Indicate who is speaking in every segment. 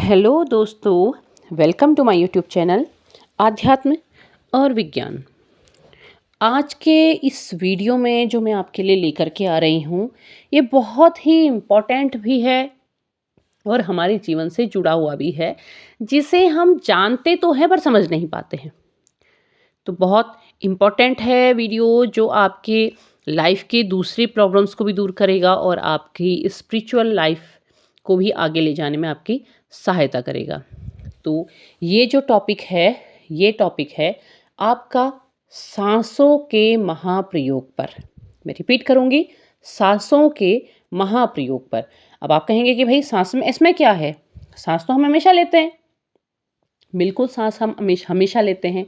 Speaker 1: Hello दोस्तों, welcome to my YouTube channel आध्यात्म और विज्ञान। आज के इस वीडियो में जो मैं आपके लिए लेकर के आ रही हूँ, ये बहुत ही इम्पोर्टेंट भी है और हमारे जीवन से जुड़ा हुआ भी है, जिसे हम जानते तो हैं पर समझ नहीं पाते हैं। तो बहुत इम्पोर्टेंट है वीडियो, जो आपके लाइफ के दूसरी प्रॉब्लम्स को भी दूर करेगा और आपकी स्पिरिचुअल लाइफ को भी आगे ले जाने में आपकी सहायता करेगा। तो ये जो टॉपिक है, ये टॉपिक है आपका सांसों के महाप्रयोग पर। मैं रिपीट करूँगी, सांसों के महाप्रयोग पर। अब आप कहेंगे कि भाई सांस में इसमें क्या है? सांस तो हम हमेशा लेते हैं। बिल्कुल, सांस हम हमेशा लेते हैं।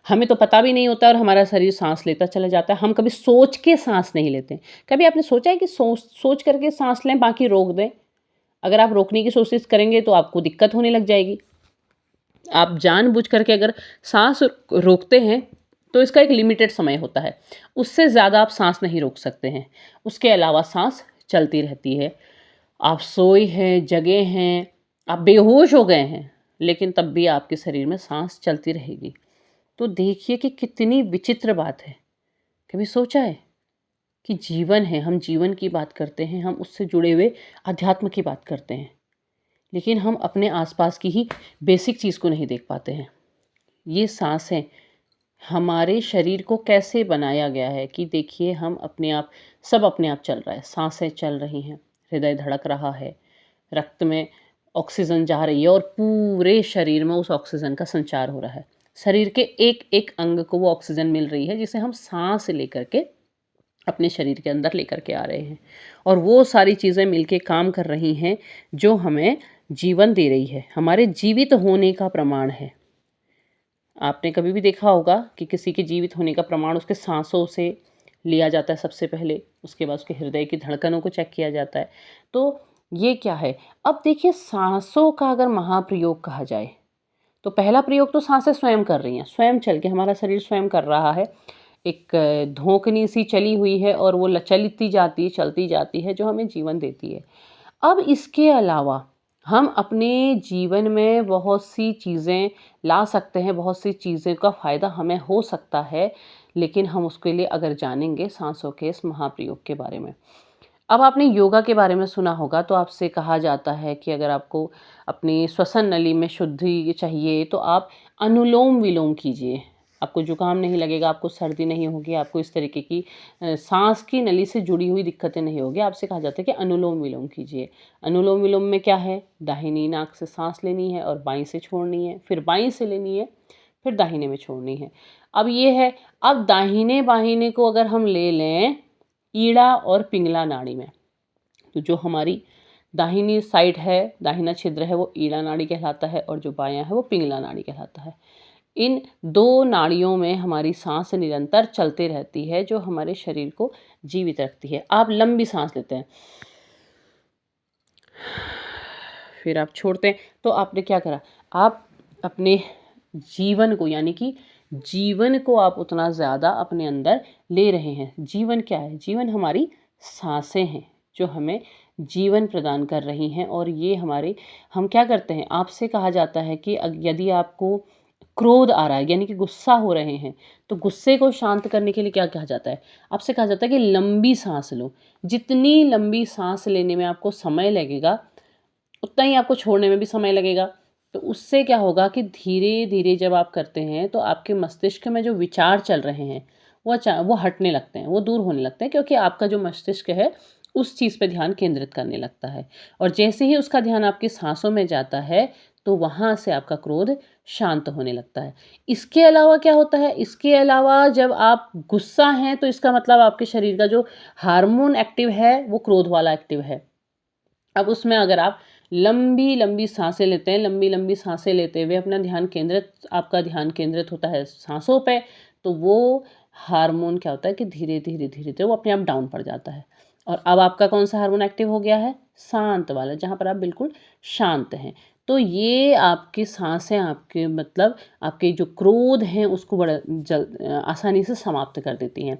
Speaker 1: हमें तो पता भी नहीं होता और हमारा शरीर सांस लेता चला जाता है। हम कभी सोच के सांस नहीं लेते। कभी आपने सोचा है कि सोच करके सांस लें, बाकी रोक दें? अगर आप रोकने की कोशिश करेंगे तो आपको दिक्कत होने लग जाएगी। आप जानबूझ करके अगर सांस रोकते हैं तो इसका एक लिमिटेड समय होता है, उससे ज़्यादा आप सांस नहीं रोक सकते हैं। उसके अलावा सांस चलती रहती है। आप सोए हैं, जगे हैं, आप बेहोश हो गए हैं, लेकिन तब भी आपके शरीर में सांस चलती रहेगी। तो देखिए कि कितनी विचित्र बात है। कभी सोचा है कि जीवन है, हम जीवन की बात करते हैं, हम उससे जुड़े हुए अध्यात्म की बात करते हैं, लेकिन हम अपने आसपास की ही बेसिक चीज़ को नहीं देख पाते हैं। ये सांसें हमारे शरीर को कैसे बनाया गया है कि देखिए, हम अपने आप, सब अपने आप चल रहा है। सांसें चल रही हैं, हृदय धड़क रहा है, रक्त में ऑक्सीजन जा रही है और पूरे शरीर में उस ऑक्सीजन का संचार हो रहा है। शरीर के एक एक अंग को वो ऑक्सीजन मिल रही है, जिसे हम सांस लेकर के अपने शरीर के अंदर लेकर के आ रहे हैं। और वो सारी चीज़ें मिलके काम कर रही हैं, जो हमें जीवन दे रही है, हमारे जीवित होने का प्रमाण है। आपने कभी भी देखा होगा कि किसी के जीवित होने का प्रमाण उसके सांसों से लिया जाता है सबसे पहले, उसके बाद उसके हृदय की धड़कनों को चेक किया जाता है। तो ये क्या है? अब देखिए, सांसों का अगर महाप्रयोग कहा जाए, तो पहला प्रयोग तो सांसें स्वयं कर रही हैं, स्वयं चल के हमारा शरीर स्वयं कर रहा है। एक धोंकनी सी चली हुई है और वो चलती जाती है, चलती जाती है, जो हमें जीवन देती है। अब इसके अलावा हम अपने जीवन में बहुत सी चीज़ें ला सकते हैं, बहुत सी चीज़ें का फ़ायदा हमें हो सकता है, लेकिन हम उसके लिए अगर जानेंगे सांसों के इस महाप्रयोग के बारे में। अब आपने योगा के बारे में सुना होगा, तो आपसे कहा जाता है कि अगर आपको अपनी श्वसन नली में शुद्धि चाहिए तो आप अनुलोम विलोम कीजिए। आपको जुकाम नहीं लगेगा, आपको सर्दी नहीं होगी, आपको इस तरीके की सांस की नली से जुड़ी हुई दिक्कतें नहीं होगी। आपसे कहा जाता है कि अनुलोम विलोम कीजिए। अनुलोम विलोम में क्या है? दाहिनी नाक से सांस लेनी है और बाईं से छोड़नी है, फिर बाईं से लेनी है, फिर दाहिने में छोड़नी है। अब ये है, अब दाहिने बाहिने को अगर हम ले लें ईड़ा और पिंगला नाड़ी में, तो जो हमारी दाहिनी साइड है, दाहिना छिद्र है, वो ईड़ा नाड़ी कहलाता है और जो बायां है वो पिंगला नाड़ी कहलाता है। इन दो नाड़ियों में हमारी सांस निरंतर चलते रहती है, जो हमारे शरीर को जीवित रखती है। आप लंबी सांस लेते हैं, फिर आप छोड़ते हैं, तो आपने क्या करा? आप अपने जीवन को, यानी कि जीवन को आप उतना ज़्यादा अपने अंदर ले रहे हैं। जीवन क्या है? जीवन हमारी सांसें हैं, जो हमें जीवन प्रदान कर रही हैं। और ये हमारे, हम क्या करते हैं, आपसे कहा जाता है कि यदि आपको क्रोध आ रहा है, यानी कि गुस्सा हो रहे हैं, तो गुस्से को शांत करने के लिए क्या कहा जाता है? आपसे कहा जाता है कि लंबी सांस लो। जितनी लंबी सांस लेने में आपको समय लगेगा, उतना ही आपको छोड़ने में भी समय लगेगा। तो उससे क्या होगा कि धीरे धीरे जब आप करते हैं, तो आपके मस्तिष्क में जो विचार चल रहे हैं वो हटने लगते हैं, वो दूर होने लगते हैं, क्योंकि आपका जो मस्तिष्क है उस चीज़ पे ध्यान केंद्रित करने लगता है। और जैसे ही उसका ध्यान आपकी सांसों में जाता है, तो वहाँ से आपका क्रोध शांत होने लगता है। इसके अलावा क्या होता है? इसके अलावा जब आप गुस्सा हैं, तो इसका मतलब आपके शरीर का जो हार्मोन एक्टिव है, वो क्रोध वाला एक्टिव है। अब उसमें अगर आप लंबी लंबी सांसें लेते हैं, लंबी लंबी सांसें लेते हुए अपना ध्यान केंद्रित, आपका ध्यान केंद्रित होता है सांसों पे, तो वो हार्मोन क्या होता है कि धीरे धीरे धीरे धीरे वो अपने आप डाउन पड़ जाता है। और अब आपका कौन सा हार्मोन एक्टिव हो गया है? शांत वाला, जहाँ पर आप बिल्कुल शांत हैं। तो ये आपकी सांसें, आपके मतलब आपके जो क्रोध हैं उसको बड़ा आसानी से समाप्त कर देती हैं।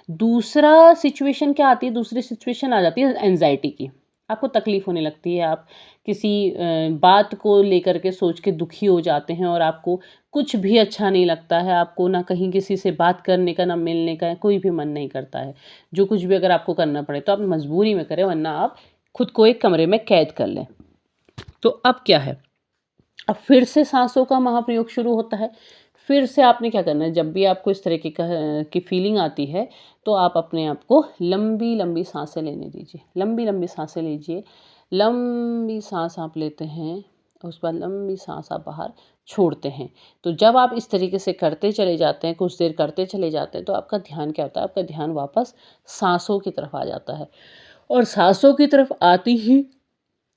Speaker 1: दूसरा सिचुएशन क्या आती है? दूसरी सिचुएशन आ जाती है एंजाइटी की। आपको तकलीफ़ होने लगती है, आप किसी बात को लेकर के सोच के दुखी हो जाते हैं और आपको कुछ भी अच्छा नहीं लगता है, आपको ना कहीं किसी से बात करने का, ना मिलने का, कोई भी मन नहीं करता है। जो कुछ भी अगर आपको करना पड़े तो आप मजबूरी में करें, वरना आप खुद को एक कमरे में कैद कर लें। तो अब क्या है, अब फिर से सांसों का महाप्रयोग शुरू होता है। फिर से आपने क्या करना है, जब भी आपको इस तरीके की फीलिंग आती है तो आप अपने आप को लंबी लंबी सांसें लेने दीजिए। लंबी लंबी सांसें लीजिए। लंबी सांस आप लेते हैं, उस बाद लंबी सांस आप बाहर छोड़ते हैं। तो जब आप इस तरीके से करते चले जाते हैं, कुछ देर करते चले जाते हैं, तो आपका ध्यान क्या होता है, आपका ध्यान वापस सांसों की तरफ आ जाता है। और सांसों की तरफ आती ही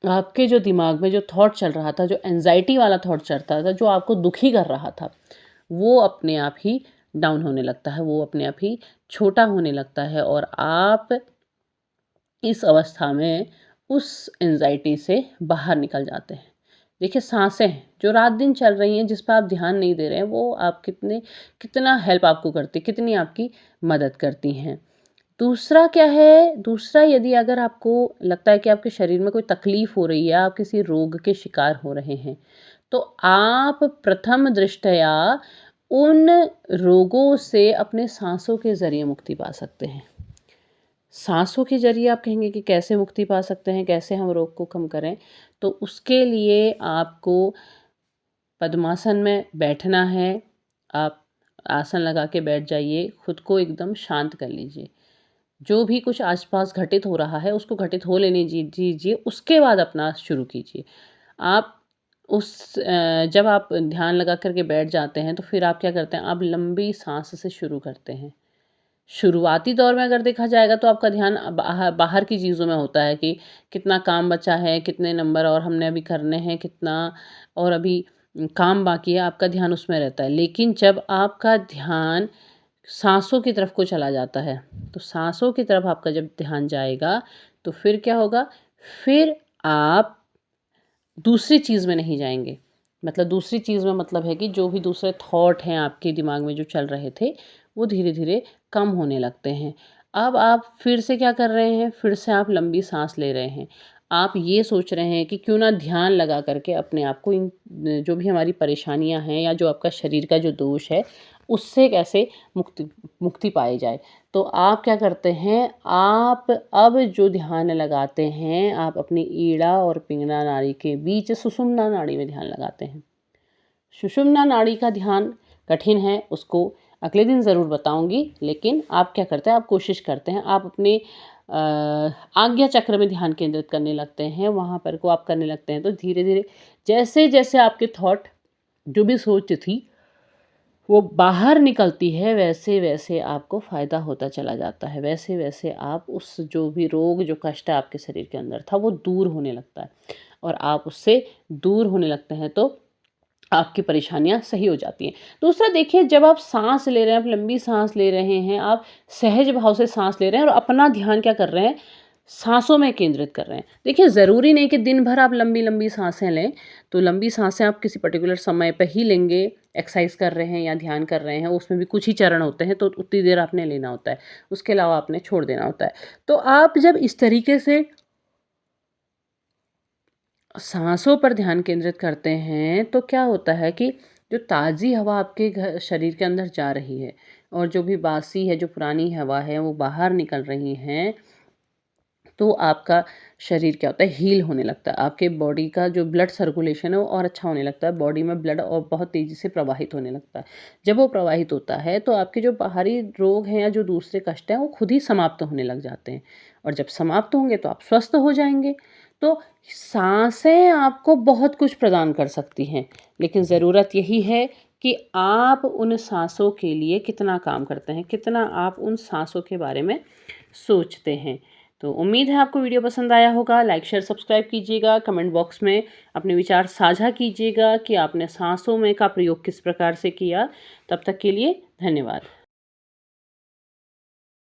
Speaker 1: आपके जो दिमाग में जो थॉट चल रहा था, जो एंजाइटी वाला थॉट चलता था, जो आपको दुखी कर रहा था, वो अपने आप ही डाउन होने लगता है, वो अपने आप ही छोटा होने लगता है और आप इस अवस्था में उस एंजाइटी से बाहर निकल जाते हैं। देखिए, साँसें हैं जो रात दिन चल रही हैं, जिस पर आप ध्यान नहीं दे रहे हैं, वो आप कितना हेल्प आपको करती, कितनी आपकी मदद करती हैं। दूसरा क्या है, दूसरा यदि अगर आपको लगता है कि आपके शरीर में कोई तकलीफ़ हो रही है, आप किसी रोग के शिकार हो रहे हैं, तो आप प्रथम दृष्टया उन रोगों से अपने साँसों के ज़रिए मुक्ति पा सकते हैं। साँसों के ज़रिए आप कहेंगे कि कैसे मुक्ति पा सकते हैं, कैसे हम रोग को कम करें? तो उसके लिए आपको पद्मासन में बैठना है। आप आसन लगा के बैठ जाइए, खुद को एकदम शांत कर लीजिए। जो भी कुछ आस-पास घटित हो रहा है, उसको घटित हो लेने दीजिए, उसके बाद अपना शुरू कीजिए। आप जब आप ध्यान लगा कर के बैठ जाते हैं, तो फिर आप क्या करते हैं, आप लंबी साँस से शुरू करते हैं। शुरुआती दौर में अगर देखा जाएगा तो आपका ध्यान बाहर की चीज़ों में होता है कि कितना काम बचा है, कितने नंबर और हमने अभी करने हैं, कितना और अभी काम बाकी है, आपका ध्यान उसमें रहता है। लेकिन जब आपका ध्यान साँसों की तरफ को चला जाता है, तो साँसों की तरफ आपका जब ध्यान जाएगा, तो फिर क्या होगा, फिर आप दूसरी चीज़ में नहीं जाएँगे। मतलब दूसरी चीज़ में मतलब है कि जो भी दूसरे थॉट हैं आपके दिमाग में जो चल रहे थे, वो धीरे-धीरे कम होने लगते हैं। अब आप फिर से क्या कर रहे हैं, फिर से आप लंबी साँस ले रहे हैं। आप ये सोच रहे हैं कि क्यों ना ध्यान लगा कर के अपने आप को इन जो भी हमारी परेशानियाँ हैं या जो आपका शरीर का जो दोष है, उससे कैसे मुक्ति मुक्ति पाई जाए। तो आप क्या करते हैं, आप अब जो ध्यान लगाते हैं, आप अपनी ईड़ा और पिंगला नाड़ी के बीच सुषुम्ना नाड़ी में ध्यान लगाते हैं। सुषुम्ना नाड़ी का ध्यान कठिन है, उसको अगले दिन ज़रूर बताऊँगी, लेकिन आप क्या करते हैं, आप कोशिश करते हैं, आप अपने आज्ञा चक्र में ध्यान केंद्रित करने लगते हैं, वहाँ पर को आप करने लगते हैं, तो धीरे-धीरे जैसे-जैसे आपके थॉट, जो भी सोच थी, वो बाहर निकलती है, वैसे-वैसे आपको फ़ायदा होता चला जाता है। वैसे-वैसे आप उस जो भी रोग, जो कष्ट है आपके शरीर के अंदर था, वो दूर होने लगता है और आप उससे दूर होने लगते हैं, तो आपकी परेशानियाँ सही हो जाती हैं। दूसरा देखिए, जब आप साँस ले रहे हैं, आप लंबी साँस ले रहे हैं, आप सहज भाव से साँस ले रहे हैं और अपना ध्यान क्या कर रहे हैं, साँसों में केंद्रित कर रहे हैं। देखिए, ज़रूरी नहीं कि दिन भर आप लंबी-लंबी साँसें लें, तो लंबी साँसें आप किसी पर्टिकुलर समय पे ही लेंगे, एक्सरसाइज़ कर रहे हैं या ध्यान कर रहे हैं, उसमें भी कुछ ही चरण होते हैं, तो उतनी देर आपने लेना होता है। उसके अलावा आपने छोड़ देना होता है। तो आप जब इस तरीके से साँसों पर ध्यान केंद्रित करते हैं, तो क्या होता है कि जो ताज़ी हवा आपके शरीर के अंदर जा रही है और जो भी बासी है, जो पुरानी हवा है, वो बाहर निकल रही हैं, तो आपका शरीर क्या होता है, हील होने लगता है। आपके बॉडी का जो ब्लड सर्कुलेशन है वो और अच्छा होने लगता है। बॉडी में ब्लड और बहुत तेज़ी से प्रवाहित होने लगता है। जब वो प्रवाहित होता है तो आपके जो बाहरी रोग हैं या जो दूसरे कष्ट हैं, वो खुद ही समाप्त होने लग जाते हैं और जब समाप्त होंगे तो आप स्वस्थ हो जाएँगे। तो साँसें आपको बहुत कुछ प्रदान कर सकती हैं, लेकिन ज़रूरत यही है कि आप उन साँसों के लिए कितना काम करते हैं, कितना आप उन साँसों के बारे में सोचते हैं। तो उम्मीद है आपको वीडियो पसंद आया होगा। लाइक, शेयर, सब्सक्राइब कीजिएगा। कमेंट बॉक्स में अपने विचार साझा कीजिएगा कि आपने साँसों में का प्रयोग किस प्रकार से किया। तब तक के लिए धन्यवाद।